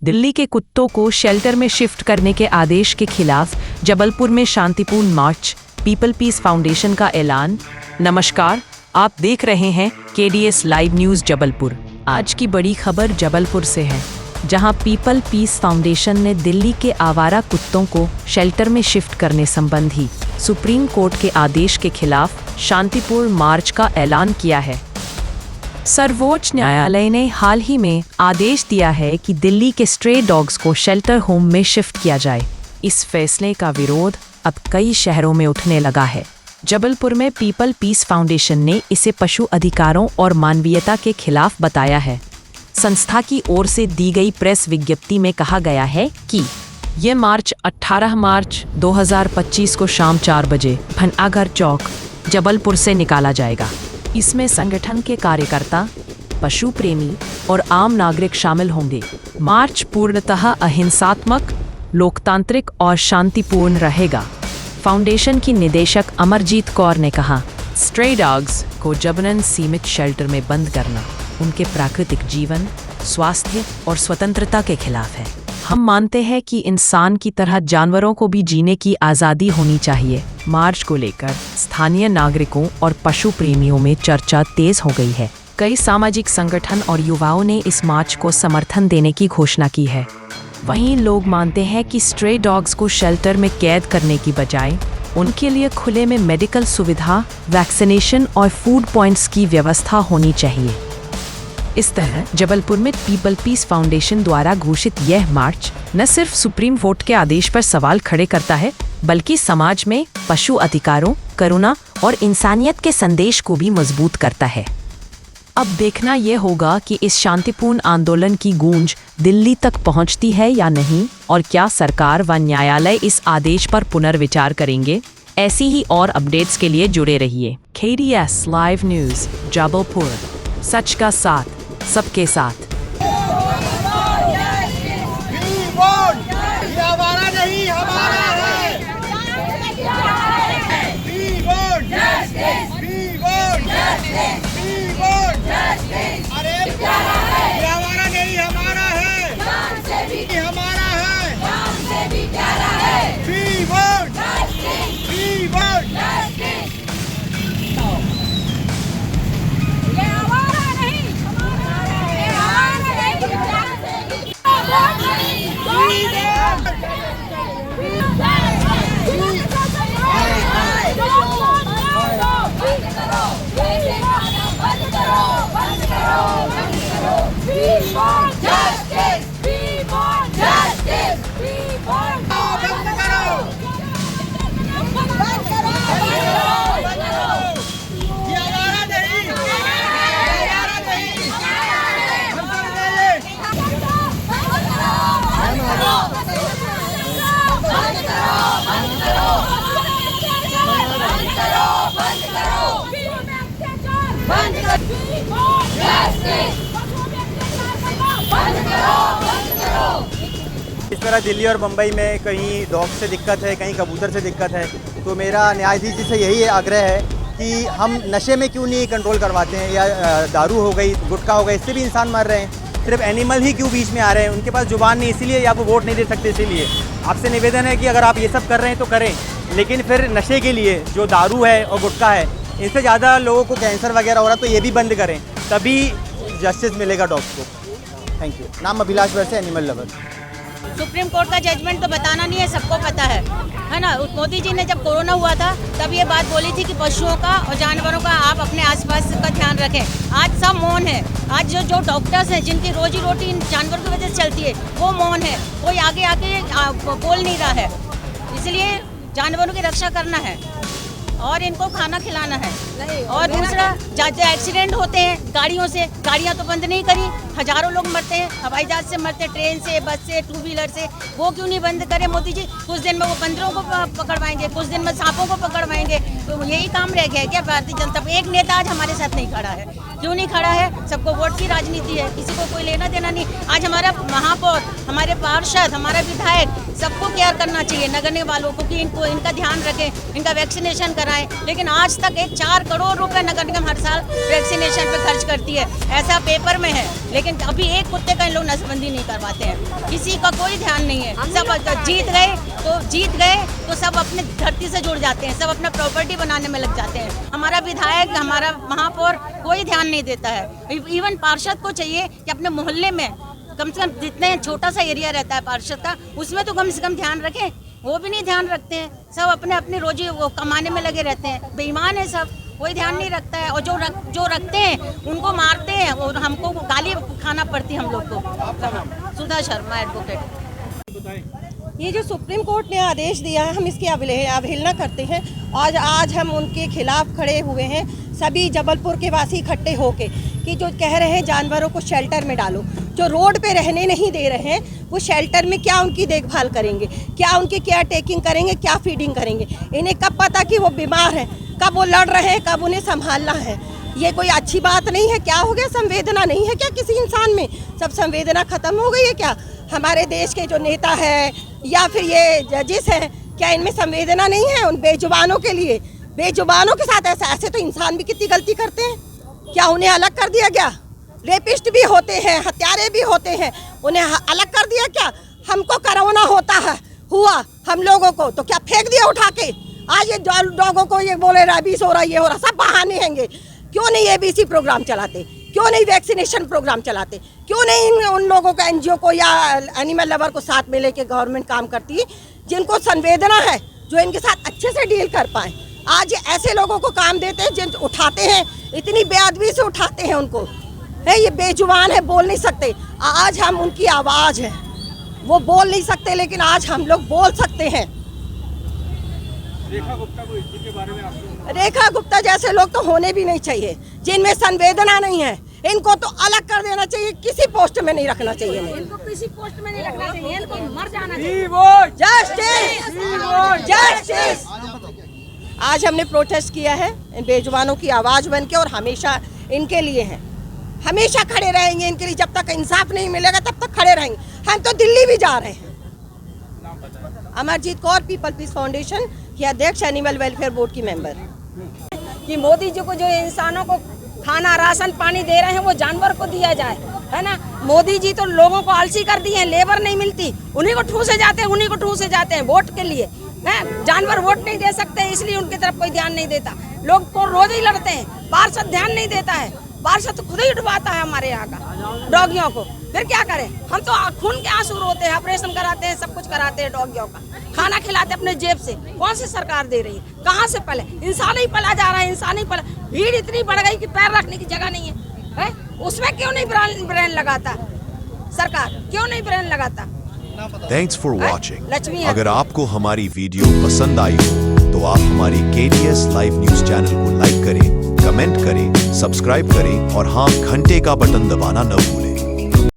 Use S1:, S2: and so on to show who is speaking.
S1: दिल्ली के कुत्तों को शेल्टर में शिफ्ट करने के आदेश के खिलाफ जबलपुर में शांतिपूर्ण मार्च, पीपल पीस फाउंडेशन का ऐलान। नमस्कार, आप देख रहे हैं KDS लाइव न्यूज़ जबलपुर। आज की बड़ी खबर जबलपुर से है, जहां पीपल पीस फाउंडेशन ने दिल्ली के आवारा कुत्तों को शेल्टर में शिफ्ट करने संबंधी सुप्रीम कोर्ट के आदेश के खिलाफ शांतिपूर्ण मार्च का ऐलान किया है। सर्वोच्च न्यायालय ने हाल ही में आदेश दिया है कि दिल्ली के स्ट्रे डॉग्स को शेल्टर होम में शिफ्ट किया जाए। इस फैसले का विरोध अब कई शहरों में उठने लगा है। जबलपुर में पीपल पीस फाउंडेशन ने इसे पशु अधिकारों और मानवीयता के खिलाफ बताया है। संस्था की ओर से दी गई प्रेस विज्ञप्ति में कहा गया है कि ये मार्च 18 मार्च 2025 को शाम 4 बजे भनआघर चौक, जबलपुर से निकाला जाएगा। इसमें संगठन के कार्यकर्ता, पशु प्रेमी और आम नागरिक शामिल होंगे। मार्च पूर्णतः अहिंसात्मक, लोकतांत्रिक और शांतिपूर्ण रहेगा। फाउंडेशन की निदेशक अमरजीत कौर ने कहा, स्ट्रे डॉग्स को जबरन सीमित शेल्टर में बंद करना उनके प्राकृतिक जीवन, स्वास्थ्य और स्वतंत्रता के खिलाफ है। हम मानते हैं कि इंसान की तरह जानवरों को भी जीने की आज़ादी होनी चाहिए। मार्च को लेकर स्थानीय नागरिकों और पशु प्रेमियों में चर्चा तेज हो गई है। कई सामाजिक संगठन और युवाओं ने इस मार्च को समर्थन देने की घोषणा की है। वहीं लोग मानते हैं कि स्ट्रे डॉग्स को शेल्टर में कैद करने की बजाय उनके लिए खुले में मेडिकल सुविधा, वैक्सीनेशन और फूड पॉइंट्स की व्यवस्था होनी चाहिए। इस तरह जबलपुर में पीपल पीस फाउंडेशन द्वारा घोषित यह मार्च न सिर्फ सुप्रीम कोर्ट के आदेश पर सवाल खड़े करता है, बल्कि समाज में पशु अधिकारों, करुणा और इंसानियत के संदेश को भी मजबूत करता है। अब देखना यह होगा कि इस शांतिपूर्ण आंदोलन की गूंज दिल्ली तक पहुंचती है या नहीं, और क्या सरकार व न्यायालय इस आदेश पर पुनर्विचार करेंगे। ऐसी ही और अपडेट्स के लिए जुड़े रहिए। KDS लाइव न्यूज़ जबलपुर, सच का साथ सबके साथ।
S2: इस तरह दिल्ली और मुंबई में कहीं डॉग से दिक्कत है, कहीं कबूतर से दिक्कत है, तो मेरा न्यायाधीश जी से यही आग्रह है कि हम नशे में क्यों नहीं कंट्रोल करवाते हैं, या दारू हो गई, गुटखा हो गई, इससे भी इंसान मर रहे हैं। सिर्फ एनिमल ही क्यों बीच में आ रहे हैं, उनके पास जुबान नहीं, इसीलिए या वो वोट नहीं दे सकते। इसीलिए आपसे निवेदन है कि अगर आप ये सब कर रहे हैं तो करें, लेकिन फिर नशे के लिए जो दारू है और गुटखा है, इनसे ज़्यादा लोगों को कैंसर वगैरह हो रहा है, तो ये भी बंद करें, तभी जस्टिस मिलेगा डॉग्स को। Thank you. नाम अभिलाष वर्षे, एनिमल लवर।
S3: सुप्रीम कोर्ट का जजमेंट तो बताना नहीं है, सबको पता है ना। मोदी जी ने जब कोरोना हुआ था तब ये बात बोली थी कि पशुओं का और जानवरों का आप अपने आसपास का ध्यान रखें। आज सब मौन है। आज जो डॉक्टर्स हैं, जिनकी रोजी रोटी इन जानवरों की वजह से चलती है, वो मौन है। कोई आगे आके बोल नहीं रहा है। इसलिए जानवरों की रक्षा करना है और इनको खाना खिलाना है। और दूसरा, जो एक्सीडेंट होते हैं गाड़ियों से, गाड़ियां तो बंद नहीं करी, हजारों लोग मरते हैं, हवाई जहाज से मरते हैं, ट्रेन से, बस से, टू व्हीलर से, वो क्यों नहीं बंद करे मोदी जी। कुछ दिन में वो बंदरों को पकड़वाएंगे, कुछ दिन में सांपों को पकड़वाएंगे, तो यही काम रह गया है क्या भारतीय जनता पार्टी? एक नेता आज हमारे साथ नहीं खड़ा है, क्यों नहीं खड़ा है? सबको वोट की राजनीति है, किसी को कोई लेना देना नहीं। आज हमारा महापौर, हमारे पार्षद, हमारा विधायक, सबको केयर करना चाहिए नगर निगम वालों को कि इनको इनका ध्यान रखें, इनका वैक्सीनेशन कराएं। लेकिन आज तक 4 करोड़ रुपए नगर निगम हर साल वैक्सीनेशन पे खर्च करती है, ऐसा पेपर में है। लेकिन अभी एक कुत्ते का इन लोग नसबंदी नहीं करवाते हैं, किसी का कोई ध्यान नहीं है। सब जीत गए तो सब अपने धरती से जुड़ जाते हैं, सब अपना प्रॉपर्टी बनाने में लग जाते हैं। हमारा विधायक, हमारा महापौर कोई ध्यान नहीं देता है। इवन पार्षद को चाहिए कि अपने मोहल्ले में कम से कम जितने छोटा सा एरिया रहता है पार्षद का, उसमें तो कम से कम ध्यान रखें। वो भी नहीं ध्यान रखते हैं, सब अपने अपने रोजी वो कमाने में लगे रहते हैं। बेईमान है सब, कोई ध्यान नहीं रखता है। और जो रखते हैं उनको मारते हैं और हमको गाली खाना पड़ती है हम लोग को। सुधा शर्मा एडवोकेट।
S4: ये जो सुप्रीम कोर्ट ने आदेश दिया है, हम इसकी अवहेलना करते हैं। आज हम उनके खिलाफ खड़े हुए हैं, सभी जबलपुर के वासी इकट्ठे होके, कि जो कह रहे हैं जानवरों को शेल्टर में डालो, जो रोड पे रहने नहीं दे रहे हैं, वो शेल्टर में क्या उनकी देखभाल करेंगे, क्या उनकी केयर टेकिंग करेंगे, क्या फीडिंग करेंगे? इन्हें कब पता कि वो बीमार हैं, कब वो लड़ रहे हैं, कब उन्हें संभालना है? ये कोई अच्छी बात नहीं है। क्या हो गया? संवेदना नहीं है क्या किसी इंसान में? सब संवेदना खत्म हो गई है क्या? हमारे देश के जो नेता है या फिर ये जजेस हैं, क्या इनमें संवेदना नहीं है उन बेजुबानों के लिए? बेजुबानों के साथ ऐसे तो इंसान भी कितनी गलती करते हैं। क्या उन्हें अलग कर दिया गया? रेपिस्ट भी होते हैं, हत्यारे भी होते हैं, उन्हें अलग कर दिया क्या? हमको कोरोना हुआ हम लोगों को, तो क्या फेंक दिया उठा के? आज ये डॉगों को ये बोले रैबीज हो रहा, ये हो रहा, सब बहाने हैंगे। क्यों नहीं एबीसी प्रोग्राम चलाते? क्यों नहीं वैक्सीनेशन प्रोग्राम चलाते? क्यों नहीं उन लोगों को, एनजीओ को या एनिमल लवर को साथ में लेके गवर्नमेंट काम करती है, जिनको संवेदना है, जो इनके साथ अच्छे से डील कर पाए? आज ऐसे लोगों को काम देते हैं, जिन उठाते हैं, इतनी बेअदबी से उठाते हैं उनको। है ये बेजुबान है, बोल नहीं सकते। आज हम उनकी आवाज़ है, वो बोल नहीं सकते, लेकिन आज हम लोग बोल सकते हैं।
S5: रेखा गुप्ता को इनके बारे में आपको?
S4: रेखा गुप्ता जैसे लोग तो होने भी नहीं चाहिए, जिनमें संवेदना नहीं है। इनको तो अलग कर देना चाहिए, किसी पोस्ट में नहीं रखना चाहिए।
S3: इनको किसी पोस्ट में नहीं रखना चाहिए, इनको मर जाना चाहिए।
S4: Justice, justice. आज हमने प्रोटेस्ट किया है इन बेजुबानों की आवाज़ बन के, और हमेशा इनके लिए हैं, हमेशा खड़े रहेंगे इनके लिए। जब तक इंसाफ नहीं मिलेगा तब तक खड़े रहेंगे। हम तो दिल्ली भी जा रहे हैं। Amarjeet Kaur, people peace foundation की अध्यक्ष, एनिमल वेलफेयर बोर्ड की मेंबर।
S6: कि मोदी जी को जो इंसानों को खाना, राशन, पानी दे रहे हैं, वो जानवर को दिया जाए, है ना? मोदी जी तो लोगों को आलसी कर दिए हैं, लेबर नहीं मिलती, उन्हीं को ठूसे जाते हैं वोट के लिए। हैं, जानवर वोट नहीं दे सकते, इसलिए उनकी तरफ कोई ध्यान नहीं देता। लोग को रोज ही लड़ते हैं, पार्षद ध्यान नहीं देता है, पार्षद तो खुद ही उठवाता है हमारे यहाँ का डॉगियों को। फिर क्या करें? हम तो खून के आंसू रोते हैं, ऑपरेशन कराते हैं, सब कुछ कराते हैं डॉगियों का, खाना खिलाते अपने जेब से। कौन सी सरकार दे रही है? कहाँ से पले? इंसान ही पला जा रहा है, इंसान ही पला। भीड़ इतनी बढ़ गई कि पैर रखने की जगह नहीं है, उसमें क्यों नहीं ब्रेन लगाता सरकार? क्यों नहीं ब्रेन लगाता?
S7: Thanks for watching.
S6: लक्ष्मी,
S7: अगर आपको हमारी वीडियो पसंद आई हो तो आप हमारी KDS लाइव न्यूज चैनल को लाइक करें, कमेंट करें, सब्सक्राइब करें और हाँ, घंटे का बटन दबाना न भूलें।